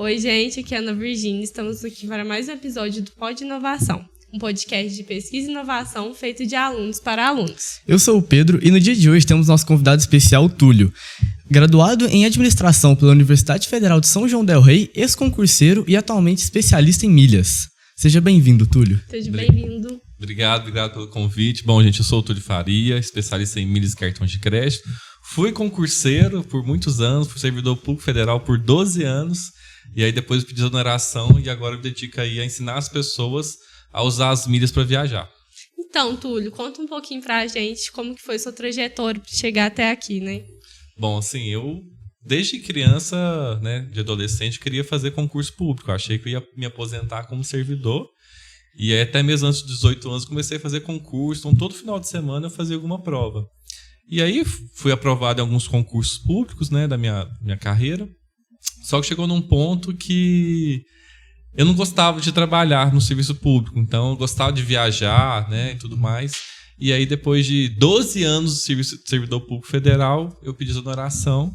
Oi, gente, aqui é a Ana Virgínia. Estamos aqui para mais um episódio do Pod Inovação, um podcast de pesquisa e inovação feito de alunos para alunos. Eu sou o Pedro e no dia de hoje temos nosso convidado especial, o Túlio. Graduado em Administração pela Universidade Federal de São João del Rei, ex-concurseiro e atualmente especialista em milhas. Seja bem-vindo, Túlio. Seja bem-vindo. Obrigado pelo convite. Bom, gente, eu sou o Túlio Faria, especialista em milhas e cartões de crédito. Fui concurseiro por muitos anos, fui servidor público federal por 12 anos. E aí depois eu pedi exoneração e agora eu me dedico aí a ensinar as pessoas a usar as milhas para viajar. Então, Túlio, conta um pouquinho pra gente como que foi sua trajetória para chegar até aqui, né? Bom, assim, eu desde criança, né, de adolescente, queria fazer concurso público. Eu achei que eu ia me aposentar como servidor. E aí, até mesmo antes dos 18 anos, comecei a fazer concurso. Então, todo final de semana eu fazia alguma prova. E aí, fui aprovado em alguns concursos públicos, né, da minha carreira. Só que chegou num ponto que eu não gostava de trabalhar no serviço público. Então, eu gostava de viajar, né, e tudo mais. E aí, depois de 12 anos de serviço de servidor público federal, eu pedi exoneração.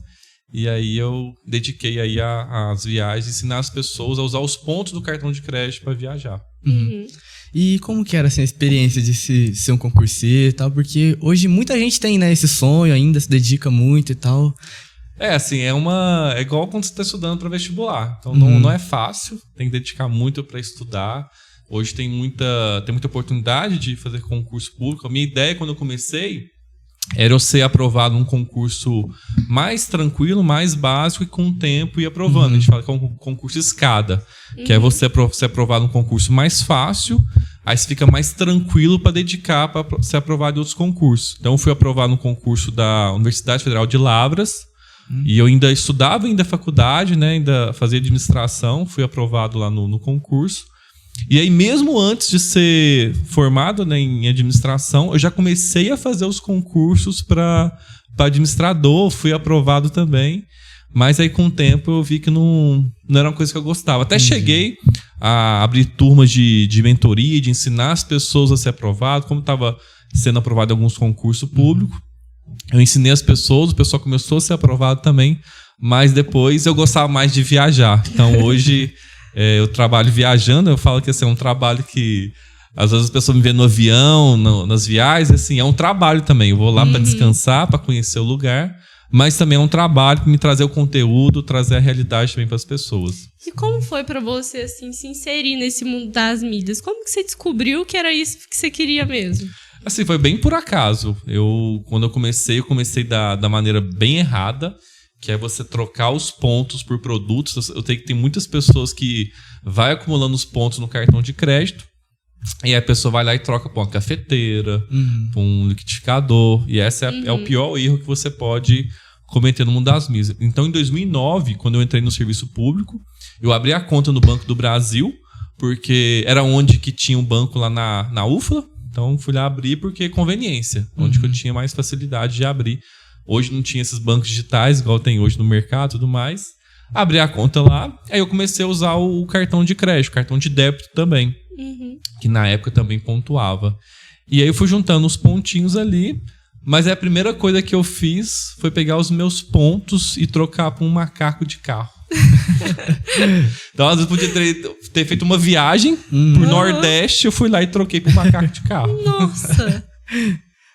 E aí, eu dediquei aí às viagens, ensinar as pessoas a usar os pontos do cartão de crédito para viajar. Uhum. E como que era assim, a experiência de ser um concurseiro e tal? Porque hoje muita gente tem, né, esse sonho ainda, se dedica muito e tal. Assim, é igual quando você está estudando para vestibular. Então, não é fácil, tem que dedicar muito para estudar. Hoje tem muita oportunidade de fazer concurso público. A minha ideia, quando eu comecei, era eu ser aprovado num concurso mais tranquilo, mais básico e com o tempo ir aprovando. A gente fala que é um concurso escada, que é você ser aprovado num concurso mais fácil, aí você fica mais tranquilo para dedicar para ser aprovado em outros concursos. Então, eu fui aprovado no concurso da Universidade Federal de Lavras, e eu ainda estudava faculdade, né, ainda fazia administração, fui aprovado lá no concurso. E aí, mesmo antes de ser formado, né, em administração, eu já comecei a fazer os concursos para administrador, fui aprovado também. Mas aí, com o tempo, eu vi que não era uma coisa que eu gostava. Até cheguei a abrir turmas de mentoria, de ensinar as pessoas a ser aprovado, como estava sendo aprovado em alguns concursos públicos. Eu ensinei as pessoas, o pessoal começou a ser aprovado também, mas depois eu gostava mais de viajar. Então, hoje... eu trabalho viajando, eu falo que assim, é um trabalho que às vezes as pessoas me veem no avião, nas viagens, assim, é um trabalho também. Eu vou lá para descansar, para conhecer o lugar, mas também é um trabalho para me trazer o conteúdo, trazer a realidade também para as pessoas. E como foi para você assim, se inserir nesse mundo das milhas? Como que você descobriu que era isso que você queria mesmo? Assim, foi bem por acaso. Quando eu comecei da maneira bem errada, que é você trocar os pontos por produtos. Eu tenho que ter muitas pessoas que vai acumulando os pontos no cartão de crédito, e aí a pessoa vai lá e troca por uma cafeteira, por um liquidificador, e esse é o pior erro que você pode cometer no mundo das milhas. Então, em 2009, quando eu entrei no serviço público, eu abri a conta no Banco do Brasil, porque era onde que tinha um banco lá na UFLA, então fui lá abrir porque conveniência, onde que eu tinha mais facilidade de abrir. Hoje não tinha esses bancos digitais, igual tem hoje no mercado e tudo mais. Abri a conta lá, aí eu comecei a usar o cartão de crédito, cartão de débito também, que na época também pontuava. E aí eu fui juntando os pontinhos ali, mas a primeira coisa que eu fiz foi pegar os meus pontos e trocar por um macaco de carro. Então, às vezes, podia ter feito uma viagem pro Nordeste, eu fui lá e troquei por um macaco de carro. Nossa!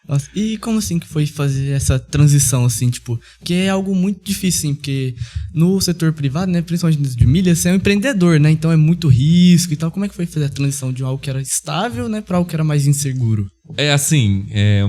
Nossa, e como assim que foi fazer essa transição, assim, tipo... Porque é algo muito difícil, assim, porque no setor privado, né, principalmente de milhas, você é um empreendedor, né? Então é muito risco e tal. Como é que foi fazer a transição de algo que era estável, né, para algo que era mais inseguro?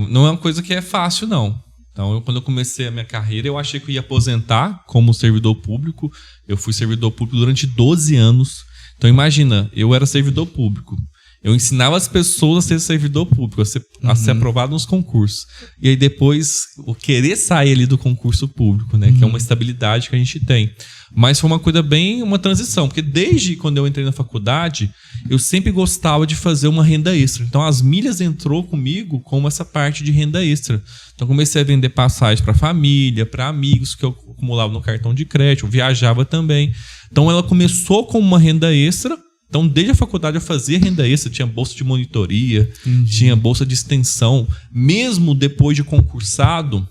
Não é uma coisa que é fácil, não. Então, quando eu comecei a minha carreira, eu achei que eu ia aposentar como servidor público. Eu fui servidor público durante 12 anos. Então, imagina, eu era servidor público. Eu ensinava as pessoas a ser servidor público, a ser aprovado nos concursos. E aí depois, o querer sair ali do concurso público, né? Que é uma estabilidade que a gente tem. Mas foi uma transição. Porque desde quando eu entrei na faculdade, eu sempre gostava de fazer uma renda extra. Então, as milhas entrou comigo como essa parte de renda extra. Então, comecei a vender passagens para família, para amigos que eu acumulava no cartão de crédito. Eu viajava também. Então, ela começou como uma renda extra. Então, desde a faculdade eu fazia renda extra, tinha bolsa de monitoria, tinha bolsa de extensão. Mesmo depois de concursado,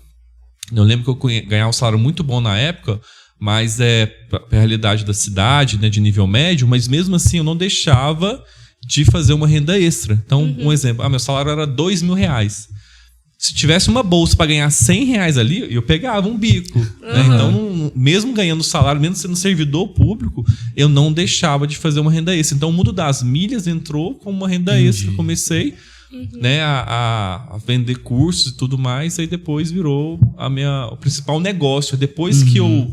eu lembro que eu ganhava um salário muito bom na época, mais pra realidade da cidade, né, de nível médio, mas mesmo assim eu não deixava de fazer uma renda extra. Então, um exemplo, meu salário era R$2.000. Se tivesse uma bolsa para ganhar R$100 ali, eu pegava um bico. Né? Então, mesmo ganhando salário, mesmo sendo servidor público, eu não deixava de fazer uma renda extra. Então, o mundo das milhas entrou como uma renda extra. Eu comecei né, a vender cursos e tudo mais, aí depois virou o principal negócio. Depois que eu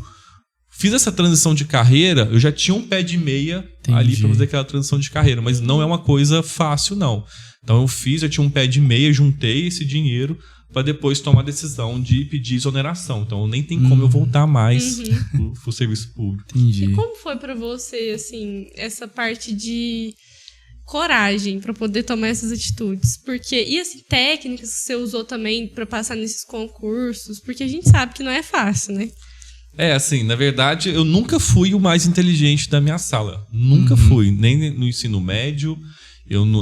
fiz essa transição de carreira, eu já tinha um pé de meia ali para fazer aquela transição de carreira, mas não é uma coisa fácil, não. Então eu tinha um pé de meia, juntei esse dinheiro para depois tomar a decisão de pedir exoneração. Então nem tem como eu voltar mais pro serviço público. Entendi. E como foi para você, assim, essa parte de coragem para poder tomar essas atitudes? Porque, e assim, técnicas que você usou também para passar nesses concursos? Porque a gente sabe que não é fácil, né? Assim, na verdade, eu nunca fui o mais inteligente da minha sala. Nunca fui, nem no ensino médio,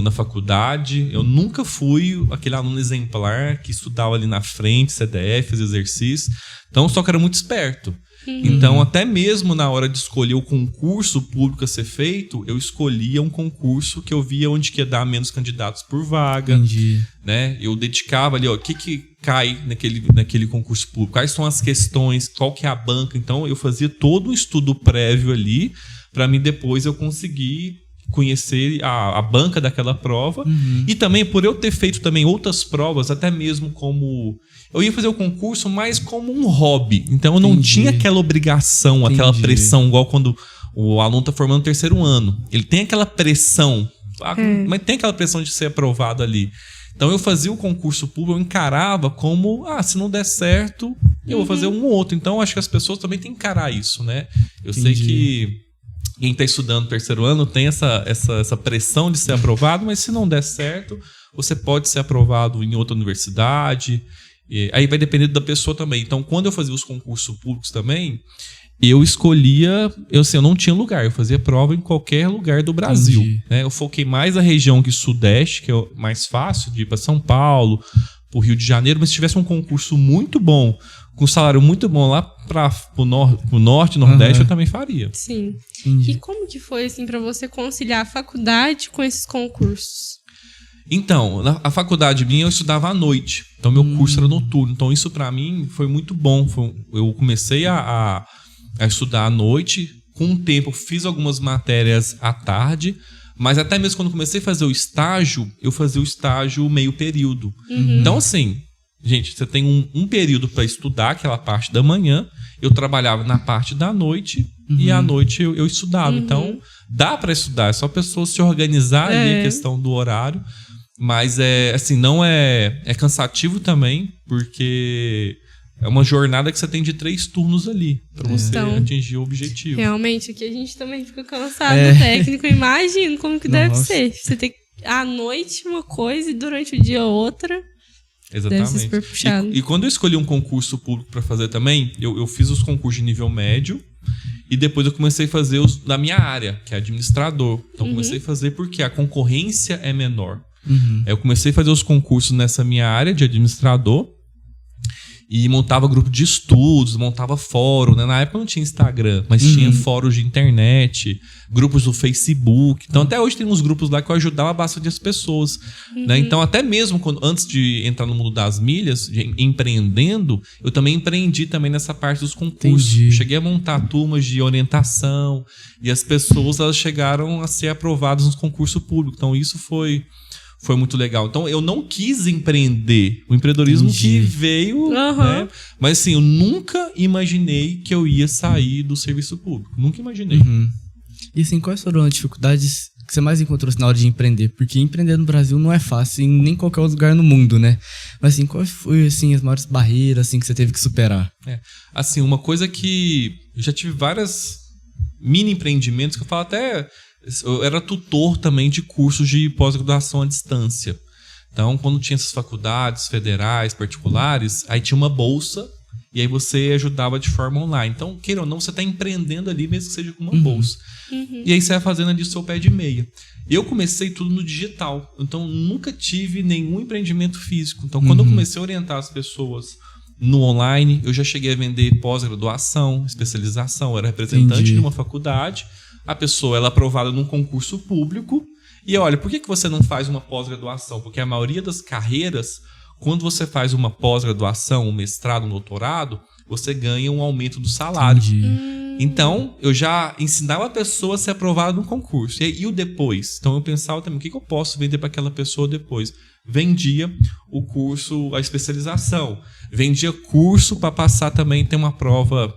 na faculdade. Eu nunca fui aquele aluno exemplar que estudava ali na frente, CDF, fazia exercício. Então, só que era muito esperto. Então, até mesmo na hora de escolher o concurso público a ser feito, eu escolhia um concurso que eu via onde que ia dar menos candidatos por vaga. Né? Eu dedicava ali, o que cai naquele concurso público, quais são as questões, qual que é a banca. Então, eu fazia todo um estudo prévio ali, para mim depois eu conseguir conhecer a banca daquela prova. E também, por eu ter feito também outras provas, até mesmo como... Eu ia fazer o concurso mais como um hobby. Então eu não tinha aquela obrigação, aquela pressão, igual quando o aluno está formando o terceiro ano. Ele tem aquela pressão, mas tem aquela pressão de ser aprovado ali. Então eu fazia o concurso público, eu encarava como, se não der certo, eu vou fazer um ou outro. Então eu acho que as pessoas também têm que encarar isso, né? Eu sei que quem está estudando terceiro ano tem essa pressão de ser aprovado, mas se não der certo, você pode ser aprovado em outra universidade. Aí vai depender da pessoa também. Então, quando eu fazia os concursos públicos também, eu escolhia... Eu não tinha lugar. Eu fazia prova em qualquer lugar do Brasil. Né? Eu foquei mais na região que Sudeste, que é mais fácil, de ir para São Paulo, para o Rio de Janeiro. Mas se tivesse um concurso muito bom, com salário muito bom lá para o Norte e Nordeste, eu também faria. Sim. E como que foi assim, para você conciliar a faculdade com esses concursos? Então, a faculdade minha eu estudava à noite. Então, meu curso era noturno. Então, isso para mim foi muito bom. Eu comecei a estudar à noite. Com o tempo, fiz algumas matérias à tarde. Mas até mesmo quando comecei a fazer o estágio, eu fazia o estágio meio período. Então, assim, gente, você tem um período para estudar, aquela parte da manhã. Eu trabalhava na parte da noite e à noite eu estudava. Então, dá para estudar. É só a pessoa se organizar ali, a questão do horário. Mas não é cansativo também, porque é uma jornada que você tem de 3 turnos ali para você atingir o objetivo. Realmente, aqui a gente também fica cansado técnico. Imagino como que deve ser. Você tem à noite uma coisa e durante o dia outra. Exatamente. Deve ser super puxado. E quando eu escolhi um concurso público para fazer também, eu fiz os concursos de nível médio. E depois eu comecei a fazer os da minha área, que é administrador. Então comecei a fazer porque a concorrência é menor. Eu comecei a fazer os concursos nessa minha área de administrador e montava grupo de estudos, montava fórum, né? Na época não tinha Instagram, mas tinha fóruns de internet, grupos do Facebook. Então até hoje tem uns grupos lá que eu ajudava bastante as pessoas. Né? Então até mesmo antes de entrar no mundo das milhas, empreendendo, eu também empreendi também nessa parte dos concursos. Cheguei a montar turmas de orientação e as pessoas elas chegaram a ser aprovadas nos concursos públicos. Então isso foi muito legal. Então, eu não quis empreender. O empreendedorismo que veio, né? Mas, assim, eu nunca imaginei que eu ia sair do serviço público. Nunca imaginei. E, assim, quais foram as dificuldades que você mais encontrou na hora de empreender? Porque empreender no Brasil não é fácil, em nem qualquer outro lugar no mundo, né? Mas, assim, quais foram, assim, as maiores barreiras, assim, que você teve que superar? Assim, uma coisa que... Eu já tive várias mini empreendimentos que eu falo até... Eu era tutor também de cursos de pós-graduação à distância. Então, quando tinha essas faculdades federais, particulares, aí tinha uma bolsa e aí você ajudava de forma online. Então, queira ou não, você está empreendendo ali, mesmo que seja com uma bolsa. E aí você vai fazendo ali o seu pé de meia. Eu comecei tudo no digital. Então, nunca tive nenhum empreendimento físico. Então, quando eu comecei a orientar as pessoas no online. Eu já cheguei a vender pós-graduação, especialização. Eu era representante de uma faculdade. A pessoa ela é aprovada num concurso público. E olha, por que você não faz uma pós-graduação? Porque a maioria das carreiras, quando você faz uma pós-graduação, um mestrado, um doutorado, você ganha um aumento do salário. Então, eu já ensinava a pessoa a ser aprovada no concurso. E o depois? Então, eu pensava também, o que eu posso vender para aquela pessoa depois? Vendia o curso, a especialização. Vendia curso para passar também, tem uma prova.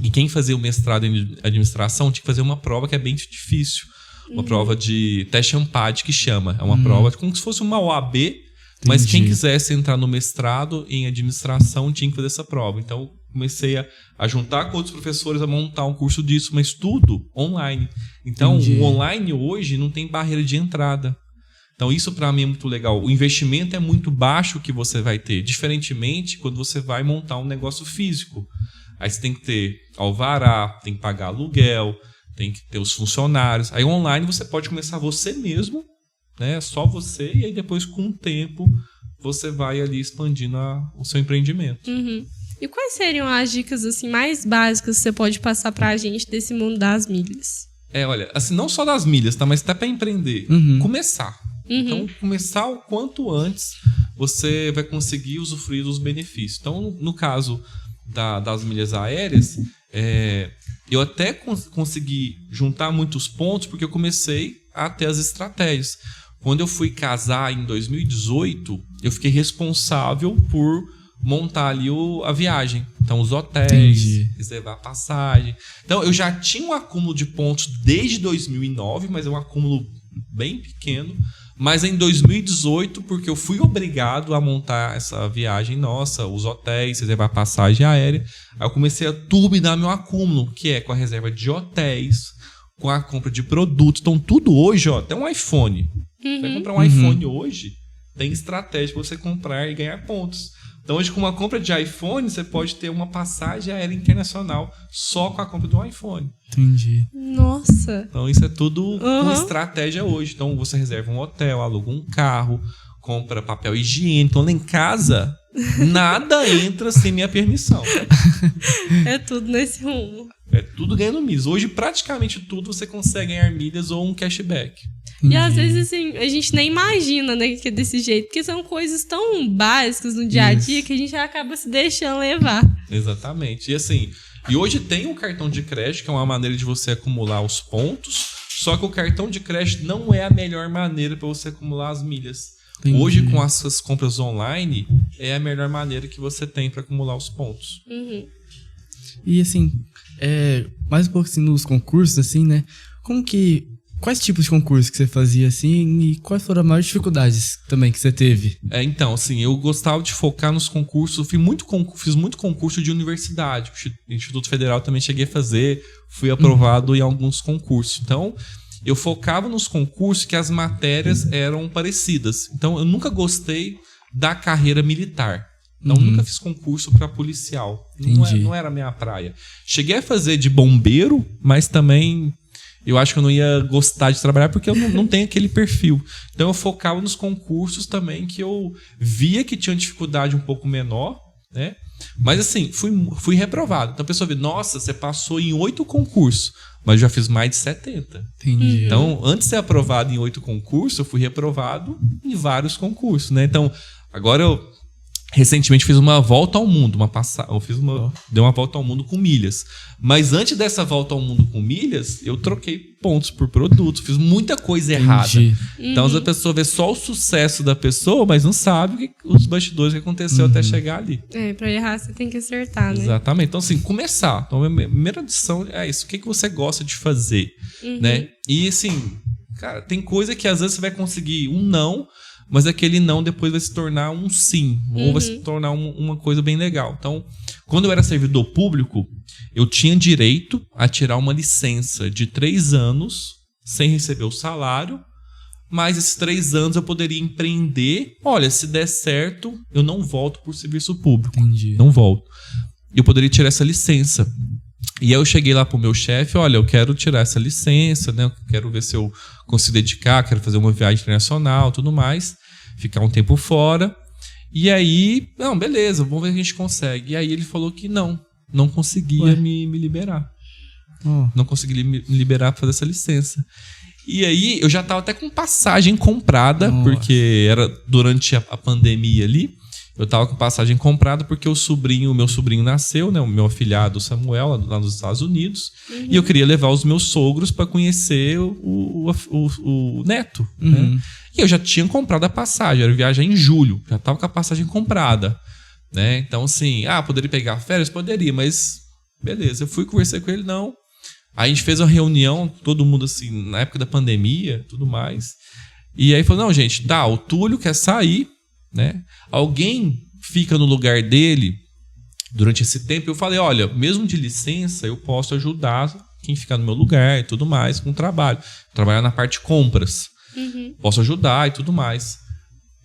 E quem fazia o mestrado em administração tinha que fazer uma prova que é bem difícil. Uma prova de teste ANPAD, que chama. É uma prova como se fosse uma OAB, mas quem quisesse entrar no mestrado em administração tinha que fazer essa prova. Então, comecei a juntar com outros professores a montar um curso disso, mas tudo online. Então, o online hoje não tem barreira de entrada. Então, isso para mim é muito legal. O investimento é muito baixo que você vai ter, diferentemente quando você vai montar um negócio físico. Aí você tem que ter alvará, tem que pagar aluguel, tem que ter os funcionários. Aí online você pode começar você mesmo, né? Só você, e aí depois com o tempo você vai ali expandindo o seu empreendimento. E quais seriam as dicas assim mais básicas que você pode passar pra gente desse mundo das milhas? Olha, assim, não só das milhas, tá? Mas até para empreender. Começar. Então, começar o quanto antes você vai conseguir usufruir dos benefícios. Então, no caso das milhas aéreas, eu até consegui juntar muitos pontos porque eu comecei a ter as estratégias. Quando eu fui casar em 2018, eu fiquei responsável por montar ali a viagem. Então, os hotéis, reservar a passagem. Então, eu já tinha um acúmulo de pontos desde 2009, mas é um acúmulo bem pequeno. Mas em 2018, porque eu fui obrigado a montar essa viagem nossa, os hotéis, reservar a passagem aérea, aí eu comecei a turbinar meu acúmulo, que é com a reserva de hotéis, com a compra de produtos. Então, tudo hoje, até um iPhone. Você vai comprar um iPhone hoje, tem estratégia para você comprar e ganhar pontos. Então, hoje, com uma compra de iPhone, você pode ter uma passagem aérea internacional só com a compra do iPhone. Entendi. Nossa! Então, isso é tudo com estratégia hoje. Então, você reserva um hotel, aluga um carro, compra papel higiênico. Então, lá em casa, nada entra sem minha permissão. É tudo nesse rumo. É tudo ganhando milhas. Hoje, praticamente tudo você consegue ganhar milhas ou um cashback. E às vezes, assim, a gente nem imagina, né, que é desse jeito, porque são coisas tão básicas no dia a dia que a gente acaba se deixando levar. Exatamente. E assim, hoje tem um cartão de crédito, que é uma maneira de você acumular os pontos, só que o cartão de crédito não é a melhor maneira para você acumular as milhas. Hoje, com as suas compras online, é a melhor maneira que você tem para acumular os pontos. E assim, mais um pouco assim nos concursos, assim, né? Quais tipos de concursos que você fazia, assim, e quais foram as maiores dificuldades também que você teve? Então, assim, eu gostava de focar nos concursos, fiz muito concurso de universidade, Instituto Federal também cheguei a fazer, fui aprovado em alguns concursos. Então, eu focava nos concursos que as matérias eram parecidas. Então, eu nunca gostei da carreira militar. Então, nunca fiz concurso para policial. Não era a minha praia. Cheguei a fazer de bombeiro, mas também eu acho que eu não ia gostar de trabalhar porque eu não tenho aquele perfil. Então, eu focava nos concursos também que eu via que tinha dificuldade um pouco menor, né? Mas assim, fui reprovado. Então a pessoa vê, nossa, você passou em 8 concursos, mas eu já fiz mais de 70. Entendi. Então, antes de ser aprovado em 8 concursos, eu fui reprovado em vários concursos, né? Então, agora eu recentemente fiz uma volta ao mundo, dei uma volta ao mundo com milhas. Mas antes dessa volta ao mundo com milhas, eu troquei pontos por produtos, fiz muita coisa errada. Então a pessoa vê só o sucesso da pessoa, mas não sabe os bastidores que aconteceu até chegar ali. Pra errar você tem que acertar, né? Exatamente. Então assim, começar. Então a primeira lição é isso. O que você gosta de fazer, né? E assim, cara, tem coisa que às vezes você vai conseguir um não, mas aquele não depois vai se tornar um sim, ou vai se tornar uma coisa bem legal. Então, quando eu era servidor público, eu tinha direito a tirar uma licença de 3 anos sem receber o salário, mas esses 3 anos eu poderia empreender. Olha, se der certo, eu não volto por serviço público. Entendi. Não volto. Eu poderia tirar essa licença. E aí eu cheguei lá pro meu chefe, olha, eu quero tirar essa licença, né? Eu quero ver se eu consigo dedicar, quero fazer uma viagem internacional, tudo mais, ficar um tempo fora. E aí, não, beleza, vamos ver se a gente consegue. E aí ele falou que não conseguia me liberar. Não conseguia me liberar pra fazer essa licença. E aí eu já tava até com passagem comprada, porque era durante a pandemia ali. Eu tava com passagem comprada porque o meu sobrinho nasceu, né? O meu afilhado Samuel, lá nos Estados Unidos. E eu queria levar os meus sogros para conhecer o neto, né? E eu já tinha comprado a passagem, era viagem em julho, já tava com a passagem comprada, né? Então, assim, poderia pegar férias? Poderia, mas beleza. Eu fui conversar com ele, não. Aí a gente fez uma reunião, todo mundo assim, na época da pandemia, tudo mais. E aí falou, não, gente, o Túlio quer sair, né? Alguém fica no lugar dele durante esse tempo. Eu falei, olha, mesmo de licença, eu posso ajudar quem ficar no meu lugar e tudo mais com o trabalho. Trabalhar na parte de compras. Posso ajudar e tudo mais.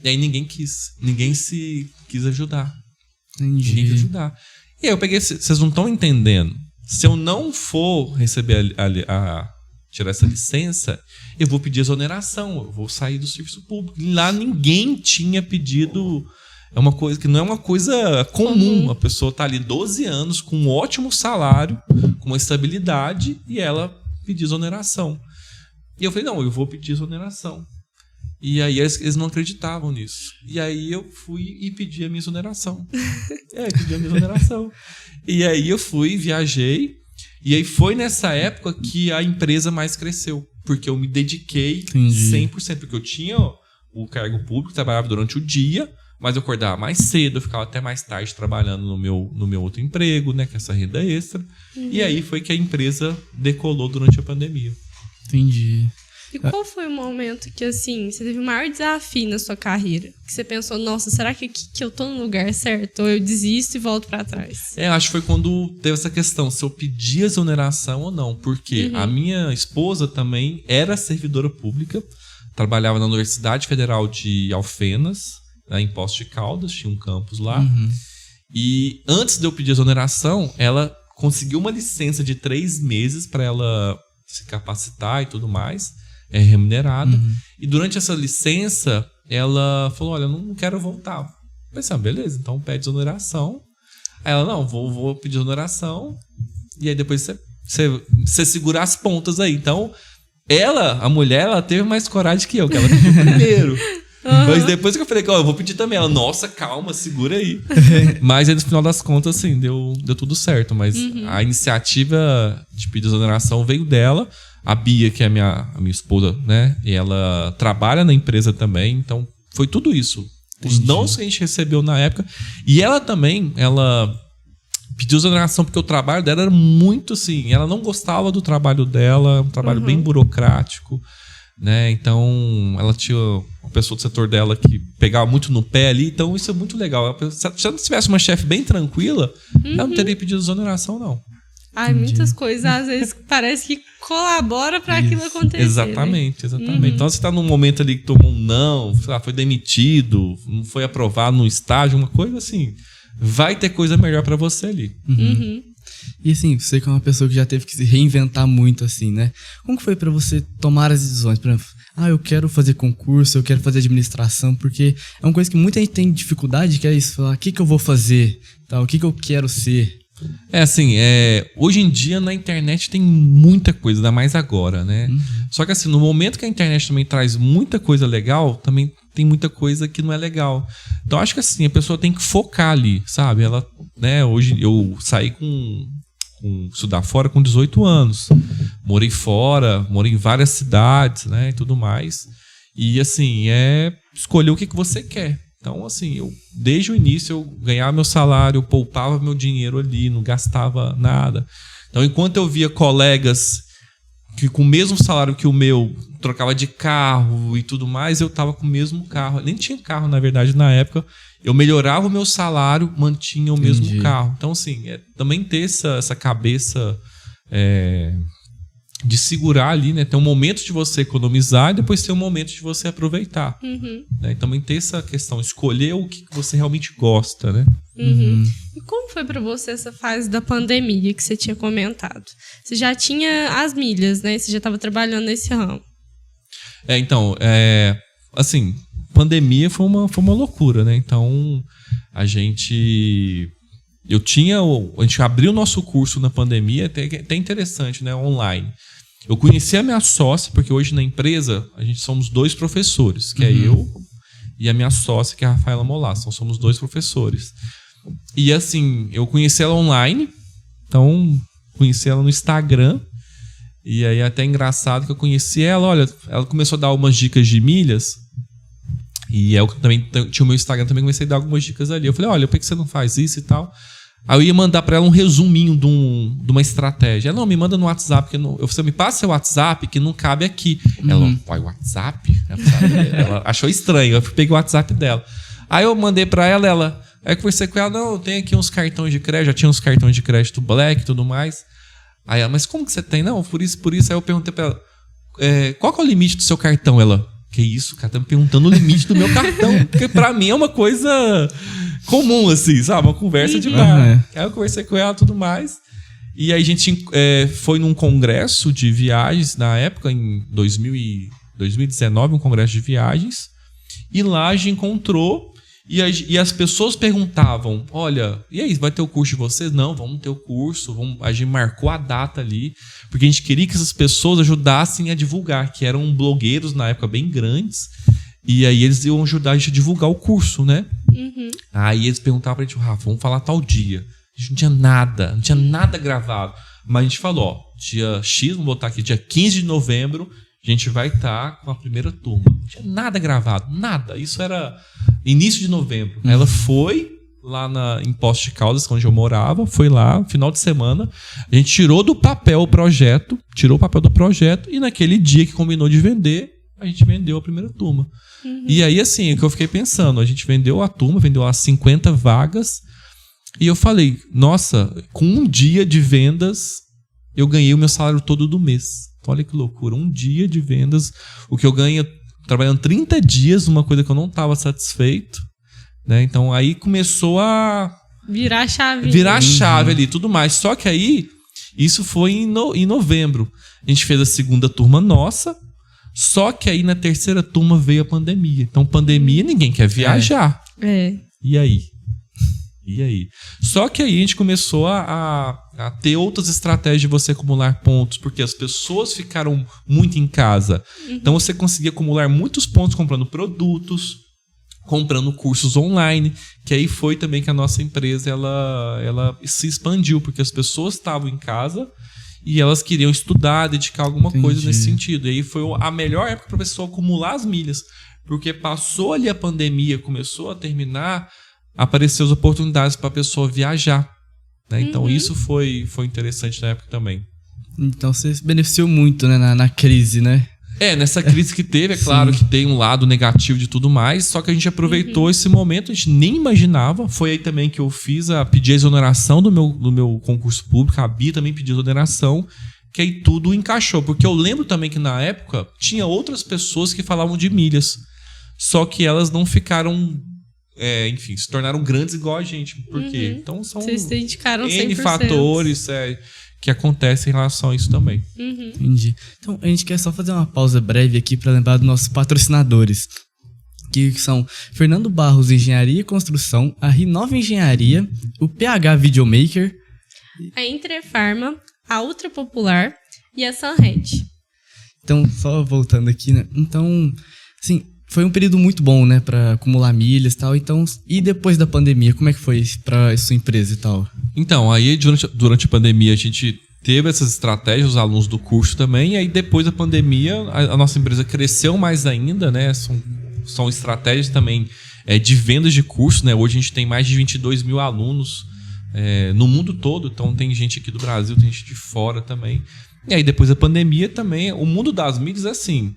E aí ninguém se quis ajudar. Entendi. Ninguém quis ajudar. E aí eu peguei, vocês não estão entendendo. Se eu não for receber tirar essa licença, eu vou pedir exoneração, eu vou sair do serviço público. Lá ninguém tinha pedido. É uma coisa que não é uma coisa comum. A pessoa tá ali 12 anos com um ótimo salário, com uma estabilidade, e ela pedir exoneração. E eu falei, não, eu vou pedir exoneração. E aí eles não acreditavam nisso. E aí eu fui e pedi a minha exoneração. Pedi a minha exoneração. E aí eu fui, viajei. E aí foi nessa época que a empresa mais cresceu. Porque eu me dediquei 100%. Porque eu tinha o cargo público, trabalhava durante o dia, mas eu acordava mais cedo, eu ficava até mais tarde trabalhando no meu outro emprego, né? Com essa renda extra. E aí foi que a empresa decolou durante a pandemia. Entendi. E qual foi o momento que, assim, você teve o maior desafio na sua carreira? Que você pensou, nossa, será que aqui que eu tô no lugar certo? Ou eu desisto e volto pra trás? Acho que foi quando teve essa questão, se eu pedi exoneração ou não. Porque a minha esposa também era servidora pública, trabalhava na Universidade Federal de Alfenas, né, em Poços de Caldas, tinha um campus lá. E antes de eu pedir exoneração, ela conseguiu uma licença de 3 meses para ela se capacitar e tudo mais. Remunerada. E durante essa licença, ela falou, olha, eu não quero voltar. Eu pensei, beleza, então pede exoneração. Aí ela, não, vou pedir exoneração. E aí depois você segurar as pontas aí. Então, a mulher, ela teve mais coragem que ela pediu primeiro. Mas depois que eu falei, eu vou pedir também. Ela, nossa, calma, segura aí. Mas aí no final das contas, assim, deu tudo certo. Mas a iniciativa de pedir exoneração veio dela. A Bia, que é a minha esposa, né? E ela trabalha na empresa também. Então, foi tudo isso. Os nãos que a gente recebeu na época. E ela também, ela pediu exoneração porque o trabalho dela era muito assim. Ela não gostava do trabalho dela. Um trabalho bem burocrático, né? Então, ela tinha uma pessoa do setor dela que pegava muito no pé ali. Então, isso é muito legal. Se ela tivesse uma chefe bem tranquila, ela não teria pedido exoneração, não. Muitas coisas, às vezes, parece que colabora para aquilo acontecer. Exatamente, exatamente. Então, você está num momento ali que tomou um não, sei lá, foi demitido, não foi aprovado no estágio, uma coisa assim, vai ter coisa melhor para você ali. E assim, você que é uma pessoa que já teve que se reinventar muito, assim, né? Como que foi para você tomar as decisões? Por exemplo, eu quero fazer concurso, eu quero fazer administração, porque é uma coisa que muita gente tem dificuldade, que é isso, falar, o que eu vou fazer, o que eu quero ser. Hoje em dia na internet tem muita coisa, ainda mais agora, né? Só que assim, no momento que a internet também traz muita coisa legal, também tem muita coisa que não é legal. Então acho que assim, a pessoa tem que focar ali, sabe? Ela, né, hoje eu saí com estudar fora com 18 anos. Morei fora, morei em várias cidades, né, e tudo mais. E assim, escolher o que você quer. Então, assim, desde o início eu ganhava meu salário, eu poupava meu dinheiro ali, não gastava nada. Então, enquanto eu via colegas que com o mesmo salário que o meu, trocava de carro e tudo mais, eu tava com o mesmo carro. Eu nem tinha carro, na verdade, na época. Eu melhorava o meu salário, mantinha o mesmo carro. Então, assim, também ter essa cabeça de segurar ali, né? Tem um momento de você economizar e depois tem um momento de você aproveitar. Né? E também ter essa questão, escolher o que você realmente gosta, né? E como foi pra você essa fase da pandemia que você tinha comentado? Você já tinha as milhas, né? Você já estava trabalhando nesse ramo. Então, assim, pandemia foi uma loucura, né? Então, a gente abriu o nosso curso na pandemia, até interessante, né? Online. Eu conheci a minha sócia, porque hoje na empresa a gente somos 2 professores, que é eu e a minha sócia, que é a Rafaela Molas. Então somos 2 professores. E assim, eu conheci ela online, então conheci ela no Instagram. E aí até engraçado que eu conheci ela, olha, ela começou a dar algumas dicas de milhas. E eu também tinha o meu Instagram, também comecei a dar algumas dicas ali. Eu falei, olha, por que você não faz isso e tal? Aí eu ia mandar pra ela um resuminho de uma estratégia. Ela, não, me manda no WhatsApp. Você me passa seu WhatsApp que não cabe aqui. Ela, pai, WhatsApp? Ela achou estranho. Eu peguei o WhatsApp dela. Aí eu mandei pra ela, aí eu conversei com ela, não, eu tenho aqui uns cartões de crédito, já tinha uns cartões de crédito Black e tudo mais. Aí ela, mas como que você tem? Não, por isso. Aí eu perguntei pra ela, qual que é o limite do seu cartão? Ela, que isso, cara, tá me perguntando o limite do meu cartão. Porque pra mim é uma coisa comum, assim, sabe? Uma conversa de bar. Aí eu conversei com ela e tudo mais. E aí a gente foi num congresso de viagens, na época, em 2019, um congresso de viagens. E lá a gente encontrou e as pessoas perguntavam, olha, e aí, vai ter o curso de vocês? Não, vamos ter o curso. A gente marcou a data ali, porque a gente queria que essas pessoas ajudassem a divulgar, que eram blogueiros na época bem grandes. E aí eles iam ajudar a gente a divulgar o curso, né? Aí eles perguntavam pra gente, Rafa, vamos falar tal dia. A gente não tinha nada gravado. Mas a gente falou, ó, dia X, vamos botar aqui, dia 15 de novembro, a gente vai estar com a primeira turma. Não tinha nada gravado, nada. Isso era início de novembro. Ela foi lá em Poços de Caldas, onde eu morava, foi lá, final de semana. A gente tirou do papel o projeto, e naquele dia que combinou de vender, a gente vendeu a primeira turma. E aí, assim, o que eu fiquei pensando, a gente vendeu a turma, vendeu as 50 vagas, e eu falei, nossa, com um dia de vendas, eu ganhei o meu salário todo do mês. Olha que loucura, um dia de vendas, o que eu ganho trabalhando 30 dias, uma coisa que eu não estava satisfeito, né? Então aí começou a virar a chave. Virar a chave ali, tudo mais. Só que aí, isso foi em novembro. A gente fez a segunda turma nossa, só que aí na terceira turma veio a pandemia. Então, pandemia, ninguém quer viajar. E aí? Só que aí a gente começou a ter outras estratégias de você acumular pontos, porque as pessoas ficaram muito em casa. Então você conseguia acumular muitos pontos comprando produtos, comprando cursos online, que aí foi também que a nossa empresa ela se expandiu, porque as pessoas estavam em casa e elas queriam estudar, dedicar alguma coisa nesse sentido. E aí foi a melhor época para a pessoa acumular as milhas, porque passou ali a pandemia, começou a terminar, apareceu as oportunidades para a pessoa viajar, né? Então isso foi interessante na época também. Então você se beneficiou muito, né, na crise, né? Nessa crise que teve, é claro que tem um lado negativo de tudo mais, só que a gente aproveitou esse momento, a gente nem imaginava. Foi aí também que eu pedi a exoneração do meu concurso público, a Bia também pediu exoneração, que aí tudo encaixou. Porque eu lembro também que na época tinha outras pessoas que falavam de milhas, só que elas não ficaram... enfim, se tornaram grandes igual a gente. Por quê? Então são vocês se dedicaram 100%. N fatores que acontecem em relação a isso também. Entendi. Então a gente quer só fazer uma pausa breve aqui para lembrar dos nossos patrocinadores, que são Fernando Barros Engenharia e Construção, a Rinova Engenharia, o PH Videomaker, a Interfarma, a Ultra Popular e a Sunhead. Então, só voltando aqui, né? Então, assim, foi um período muito bom, né, para acumular milhas e tal. Então, e depois da pandemia, como é que foi para sua empresa e tal? Então, aí durante a pandemia a gente teve essas estratégias, os alunos do curso também, e aí depois da pandemia a nossa empresa cresceu mais ainda, né? São estratégias também de vendas de curso, né? Hoje a gente tem mais de 22 mil alunos no mundo todo, então tem gente aqui do Brasil, tem gente de fora também. E aí depois da pandemia também, o mundo das mídias é assim,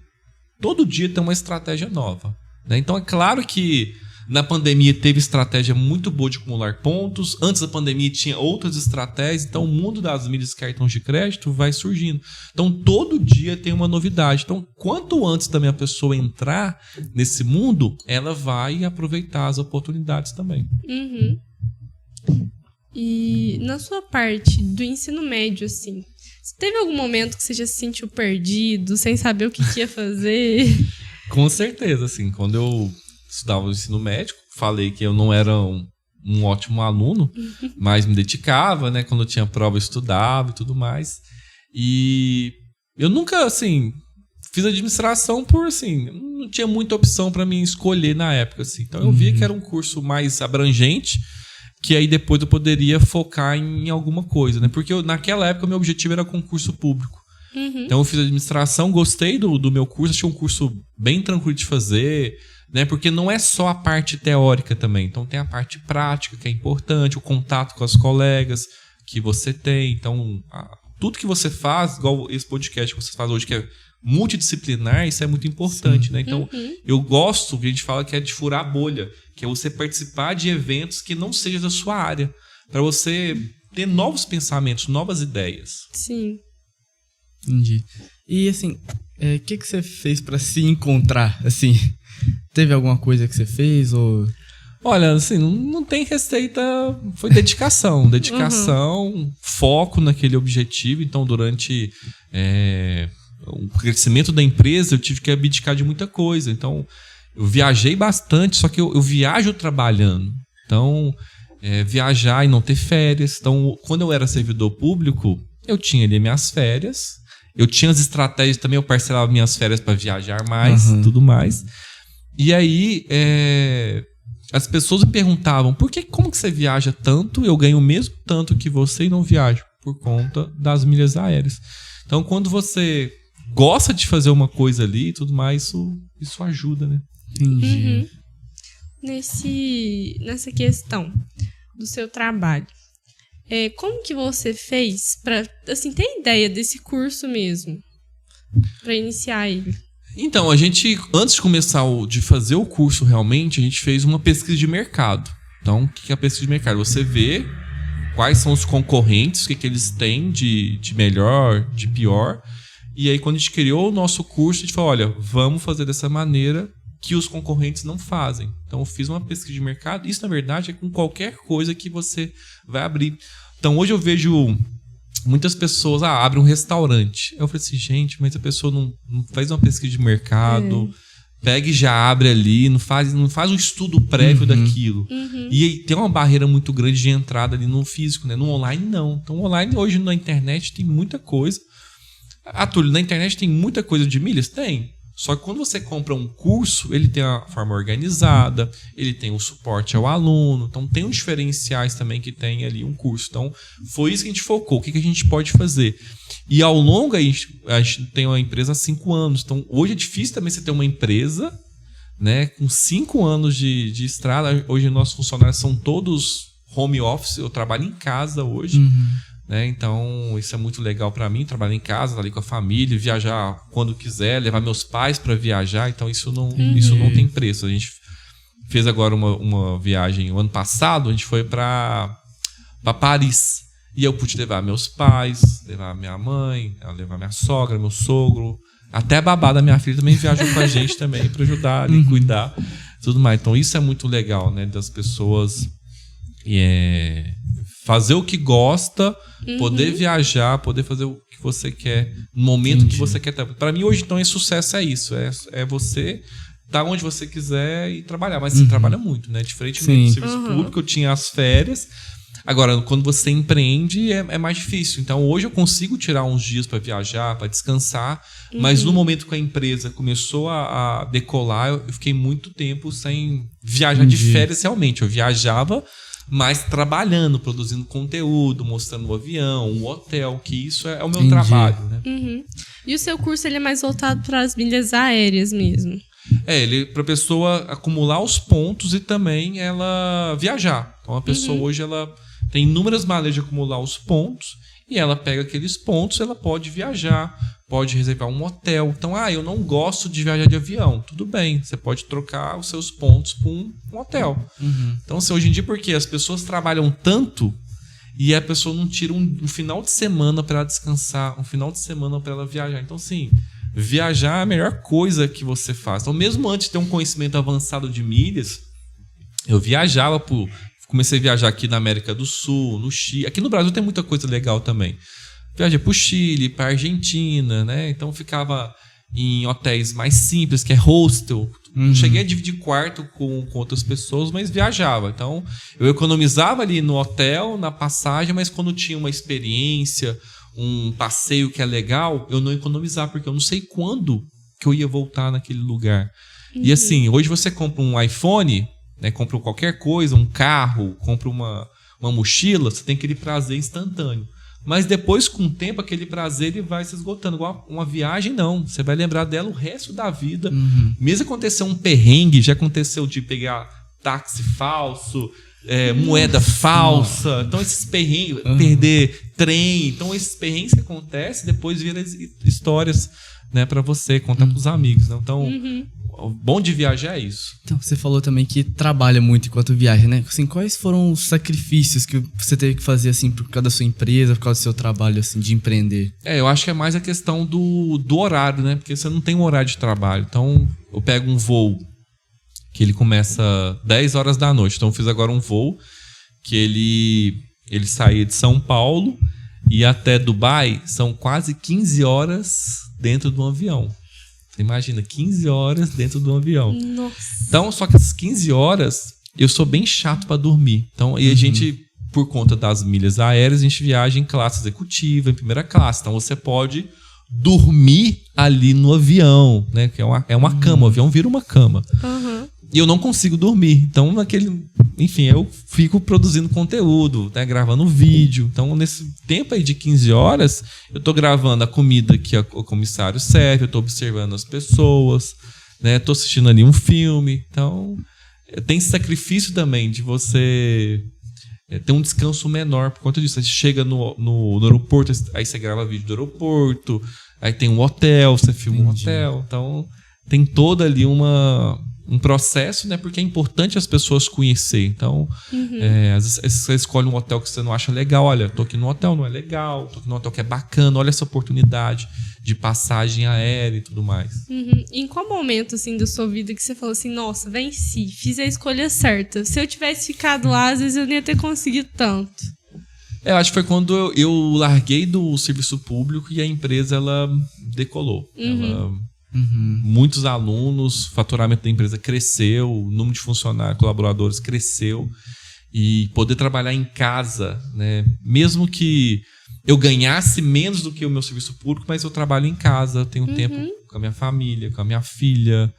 todo dia tem uma estratégia nova, né? Então é claro que na pandemia teve estratégia muito boa de acumular pontos. Antes da pandemia tinha outras estratégias. Então o mundo das mídias e cartões de crédito vai surgindo. Então todo dia tem uma novidade. Então quanto antes também a pessoa entrar nesse mundo, ela vai aproveitar as oportunidades também. E na sua parte do ensino médio, assim, você teve algum momento que você já se sentiu perdido, sem saber o que ia fazer? Com certeza, assim, quando estudava no ensino médio, falei que eu não era um ótimo aluno, mas me dedicava, né? Quando eu tinha prova eu estudava e tudo mais. E eu nunca, assim, fiz administração por, assim, não tinha muita opção para mim escolher na época, assim. Então eu via que era um curso mais abrangente, que aí depois eu poderia focar em alguma coisa, né? Porque naquela época o meu objetivo era concurso público. Então eu fiz administração, gostei do meu curso, achei um curso bem tranquilo de fazer, né? Porque não é só a parte teórica também. Então tem a parte prática, que é importante, o contato com as colegas que você tem. Então, tudo que você faz, igual esse podcast que você faz hoje, que é multidisciplinar, isso é muito importante, né? Então, eu gosto, que a gente fala que é de furar a bolha, que é você participar de eventos que não sejam da sua área, para você ter novos pensamentos, novas ideias. Sim. Entendi. E assim, o que você fez pra se encontrar? Assim, teve alguma coisa que você fez ou... Olha, assim, não tem receita, foi dedicação, foco naquele objetivo. Então, durante o crescimento da empresa, eu tive que abdicar de muita coisa. Então, eu viajei bastante, só que eu viajo trabalhando. Então, viajar e não ter férias. Então, quando eu era servidor público, eu tinha ali minhas férias. Eu tinha as estratégias também, eu parcelava minhas férias para viajar mais, tudo mais. E aí, as pessoas me perguntavam, como que você viaja tanto? Eu ganho o mesmo tanto que você e não viajo? Por conta das milhas aéreas. Então, quando você gosta de fazer uma coisa ali e tudo mais, isso ajuda, né? Entendi. Nessa questão do seu trabalho, como que você fez para, assim, ter ideia desse curso mesmo? Para iniciar ele? Então, a gente, antes de começar de fazer o curso realmente, a gente fez uma pesquisa de mercado. Então, o que é a pesquisa de mercado? Você vê quais são os concorrentes, o que eles têm de melhor, de pior. E aí, quando a gente criou o nosso curso, a gente falou, olha, vamos fazer dessa maneira que os concorrentes não fazem. Então, eu fiz uma pesquisa de mercado. Isso, na verdade, é com qualquer coisa que você vai abrir. Então, hoje eu vejo muitas pessoas abrem um restaurante. Eu falei assim, gente, mas a pessoa não faz uma pesquisa de mercado, pega e já abre ali, não faz um estudo prévio daquilo. E aí tem uma barreira muito grande de entrada ali no físico, né? No online, não. Então, online, hoje na internet tem muita coisa. Túlio, na internet tem muita coisa de milhas? Tem. Só que quando você compra um curso, ele tem a forma organizada, ele tem o suporte ao aluno, então tem os diferenciais também que tem ali um curso. Então, foi isso que a gente focou, o que a gente pode fazer. E ao longo, a gente tem uma empresa há 5 anos, então hoje é difícil também você ter uma empresa, né, com 5 anos de estrada. Hoje nossos funcionários são todos home office, eu trabalho em casa hoje. Né? Então, isso é muito legal para mim, trabalhar em casa, ali com a família, viajar quando quiser, levar meus pais para viajar. Então, isso não tem preço. A gente fez agora uma viagem o ano passado, a gente foi para Paris. E eu pude levar meus pais, levar minha mãe, levar minha sogra, meu sogro. Até a babá da minha filha também viajou com a gente também para ajudar ali, cuidar, tudo mais. Então, isso é muito legal, né? Das pessoas fazer o que gosta, poder viajar, poder fazer o que você quer no momento que você quer. Para mim, hoje, então, sucesso é isso. É você estar onde você quiser e trabalhar. Mas você trabalha muito, né? Diferentemente do serviço público, eu tinha as férias. Agora, quando você empreende, é mais difícil. Então, hoje eu consigo tirar uns dias para viajar, para descansar. Mas no momento que a empresa começou a decolar, eu fiquei muito tempo sem viajar de férias realmente. Eu viajava, mas trabalhando, produzindo conteúdo, mostrando o avião, o hotel, que isso é o meu trabalho, né? E o seu curso ele é mais voltado para as milhas aéreas mesmo? Ele para a pessoa acumular os pontos e também ela viajar. Então a pessoa hoje ela tem inúmeras maneiras de acumular os pontos e ela pega aqueles pontos, ela pode viajar, pode reservar um hotel. Então, eu não gosto de viajar de avião. Tudo bem, você pode trocar os seus pontos por um hotel. Então, hoje em dia, porque as pessoas trabalham tanto e a pessoa não tira um final de semana para ela descansar, um final de semana para ela viajar. Então, sim, viajar é a melhor coisa que você faz. Então, mesmo antes de ter um conhecimento avançado de milhas, eu viajava comecei a viajar aqui na América do Sul, no Chile. Aqui no Brasil tem muita coisa legal também. Viajei para o Chile, para a Argentina, né? Então ficava em hotéis mais simples, que é hostel, Não cheguei a dividir quarto com outras pessoas, mas viajava. Então, eu economizava ali no hotel, na passagem, mas quando tinha uma experiência, um passeio que é legal, eu não economizava, porque eu não sei quando que eu ia voltar naquele lugar. E assim, hoje você compra um iPhone, né, compra qualquer coisa, um carro, compra uma mochila, você tem aquele prazer instantâneo. Mas depois, com o tempo, aquele prazer ele vai se esgotando. Igual uma viagem, não. Você vai lembrar dela o resto da vida. Mesmo aconteceu um perrengue, já aconteceu de pegar táxi falso, moeda falsa. Então, esses perrengues, perder trem. Então, esses perrengues que acontecem, depois viram histórias, né, para você contar pros amigos. Né? Então, o bom de viajar é isso. Então, você falou também que trabalha muito enquanto viaja, né? Assim, quais foram os sacrifícios que você teve que fazer, assim, por causa da sua empresa, por causa do seu trabalho, assim, de empreender? Eu acho que é mais a questão do horário, né? Porque você não tem um horário de trabalho. Então, eu pego um voo que ele começa 10 horas da noite. Então, eu fiz agora um voo que ele saía de São Paulo e até Dubai são quase 15 horas dentro de um avião. Imagina, 15 horas dentro de um avião. Nossa. Então, só que essas 15 horas, eu sou bem chato para dormir. Então, e a gente, por conta das milhas aéreas, a gente viaja em classe executiva, em primeira classe. Então, você pode dormir ali no avião, né? Que é uma cama, o avião vira uma cama. E eu não consigo dormir. Então, enfim, eu fico produzindo conteúdo, né, gravando vídeo. Então, nesse tempo aí de 15 horas, eu tô gravando a comida que o comissário serve, eu tô observando as pessoas, né, tô assistindo ali um filme. Então, tem esse sacrifício também de você ter um descanso menor por conta disso. Você chega no aeroporto, aí você grava vídeo do aeroporto, aí tem um hotel, você filma um hotel. Então, tem toda ali um processo, né? Porque é importante as pessoas conhecerem. Então, às vezes você escolhe um hotel que você não acha legal. Olha, tô aqui no hotel, não é legal. Tô aqui no hotel que é bacana. Olha essa oportunidade de passagem aérea e tudo mais. Em qual momento, assim, da sua vida que você falou assim, nossa, venci, fiz a escolha certa. Se eu tivesse ficado lá, às vezes eu não ia ter conseguido tanto. Acho que foi quando eu larguei do serviço público e a empresa, ela decolou. Muitos alunos, o faturamento da empresa cresceu, o número de funcionários, colaboradores cresceu, e poder trabalhar em casa, né? Mesmo que eu ganhasse menos do que o meu serviço público, mas eu trabalho em casa, eu tenho tempo com a minha família, com a minha filha,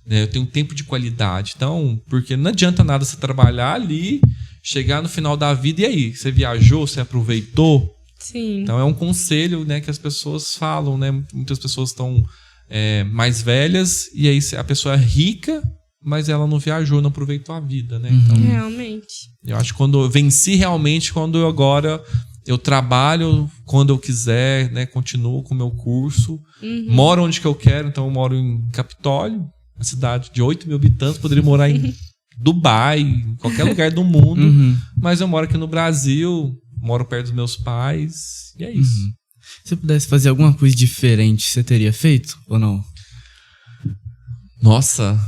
né? Eu tenho tempo de qualidade. Então, porque não adianta nada você trabalhar ali, chegar no final da vida, e aí? Você viajou, você aproveitou? Sim. Então é um conselho, né, que as pessoas falam, né? Muitas pessoas estão mais velhas, e aí a pessoa é rica, mas ela não viajou, não aproveitou a vida, né? Então, realmente. Eu acho que quando eu venci realmente, quando eu trabalho quando eu quiser, né? Continuo com o meu curso, moro onde que eu quero. Então eu moro em Capitólio, uma cidade de 8 mil habitantes, poderia morar em Dubai, em qualquer lugar do mundo, mas eu moro aqui no Brasil, moro perto dos meus pais, e é isso. Se você pudesse fazer alguma coisa diferente, você teria feito ou não? Nossa,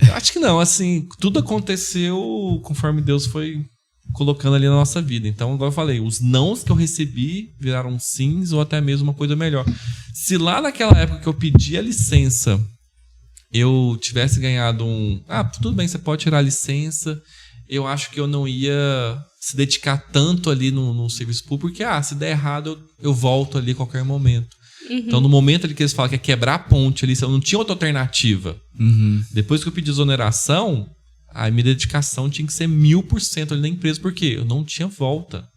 eu acho que não. Assim, tudo aconteceu conforme Deus foi colocando ali na nossa vida. Então, igual eu falei, os nãos que eu recebi viraram sims ou até mesmo uma coisa melhor. Se lá naquela época que eu pedi a licença, eu tivesse ganhado tudo bem, você pode tirar a licença, eu acho que eu não ia se dedicar tanto ali no serviço público, porque se der errado, eu volto ali a qualquer momento. Então, no momento ali que eles falam que é quebrar a ponte ali, eu não tinha outra alternativa. Depois que eu pedi exoneração, a minha dedicação tinha que ser 1000% ali na empresa, porque eu não tinha volta.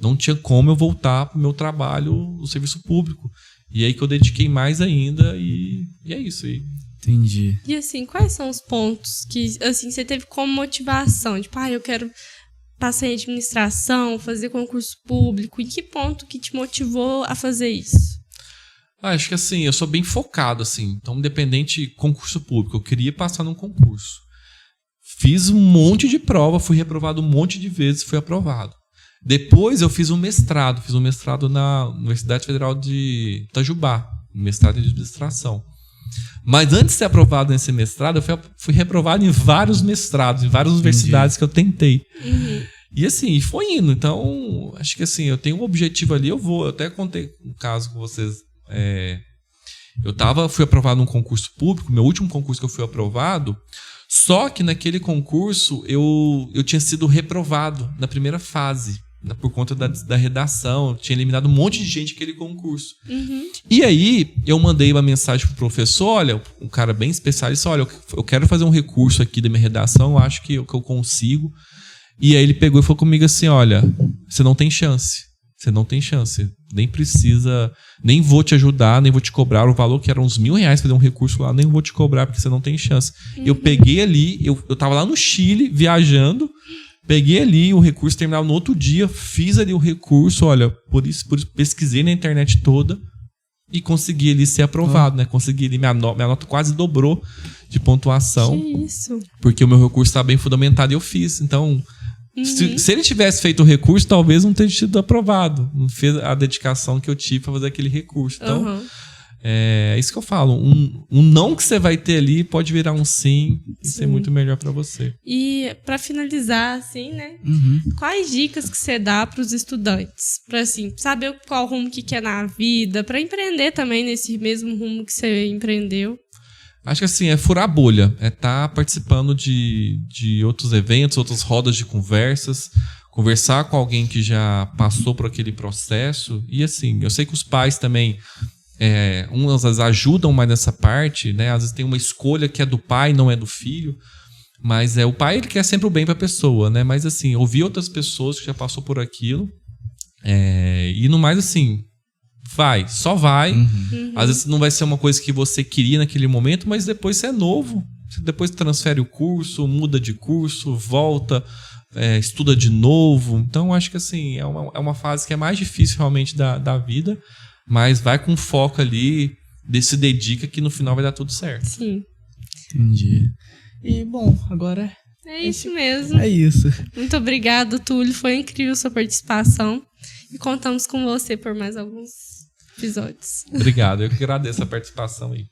Não tinha como eu voltar pro meu trabalho no serviço público. E aí que eu dediquei mais ainda, e é isso aí. Entendi. E assim, quais são os pontos que assim, você teve como motivação? Tipo, eu quero passar em administração, fazer concurso público. Em que ponto que te motivou a fazer isso? Acho que assim, eu sou bem focado, assim. Então, independente concurso público, eu queria passar num concurso. Fiz um monte de prova, fui reprovado um monte de vezes, fui aprovado. Depois eu fiz um mestrado. Fiz um mestrado na Universidade Federal de Itajubá, mestrado em administração. Mas antes de ser aprovado nesse mestrado, eu fui reprovado em vários mestrados, em várias universidades que eu tentei. E assim, foi indo. Então, acho que assim, eu tenho um objetivo ali, eu até contei um caso com vocês. fui aprovado num concurso público, meu último concurso que eu fui aprovado, só que naquele concurso eu tinha sido reprovado na primeira fase, né, por conta da redação, tinha eliminado um monte de gente naquele concurso. E aí eu mandei uma mensagem pro professor, olha, um cara bem especialista, olha, eu quero fazer um recurso aqui da minha redação, eu acho que eu consigo. E aí ele pegou e falou comigo assim, olha, você não tem chance, nem precisa, nem vou te ajudar, nem vou te cobrar o valor que era uns R$1.000 fazer um recurso lá, nem vou te cobrar porque você não tem chance. Eu peguei ali, eu tava lá no Chile viajando, peguei ali o recurso, terminava no outro dia, fiz ali o recurso, olha, por isso pesquisei na internet toda e consegui ali ser aprovado, né? Consegui ali, minha nota quase dobrou de pontuação. Que isso? Porque o meu recurso estava bem fundamentado e eu fiz. Então, se ele tivesse feito o recurso, talvez não teria sido aprovado. Não fez a dedicação que eu tive para fazer aquele recurso. Então, é isso que eu falo. Um não que você vai ter ali pode virar um sim e ser muito melhor para você. E para finalizar, assim, né? Quais dicas que você dá para os estudantes? Para, assim, saber qual rumo que quer na vida, para empreender também nesse mesmo rumo que você empreendeu. Acho que assim, é furar a bolha, é estar participando de outros eventos, outras rodas de conversas, conversar com alguém que já passou por aquele processo. E assim, eu sei que os pais também, às vezes ajudam mais nessa parte, né? Às vezes tem uma escolha que é do pai, não é do filho. Mas o pai, ele quer sempre o bem para a pessoa, né? Mas assim, ouvir outras pessoas que já passou por aquilo. E no mais assim, só vai. Às vezes não vai ser uma coisa que você queria naquele momento, mas depois você é novo. Você depois transfere o curso, muda de curso, volta, estuda de novo. Então, acho que assim, é uma fase que é mais difícil realmente da vida, mas vai com foco ali, se dedica que no final vai dar tudo certo. Sim. Entendi. E, bom, agora... É isso mesmo. É isso. Muito obrigado, Túlio. Foi incrível sua participação. E contamos com você por mais alguns episódios. Obrigado. Eu que agradeço a participação aí.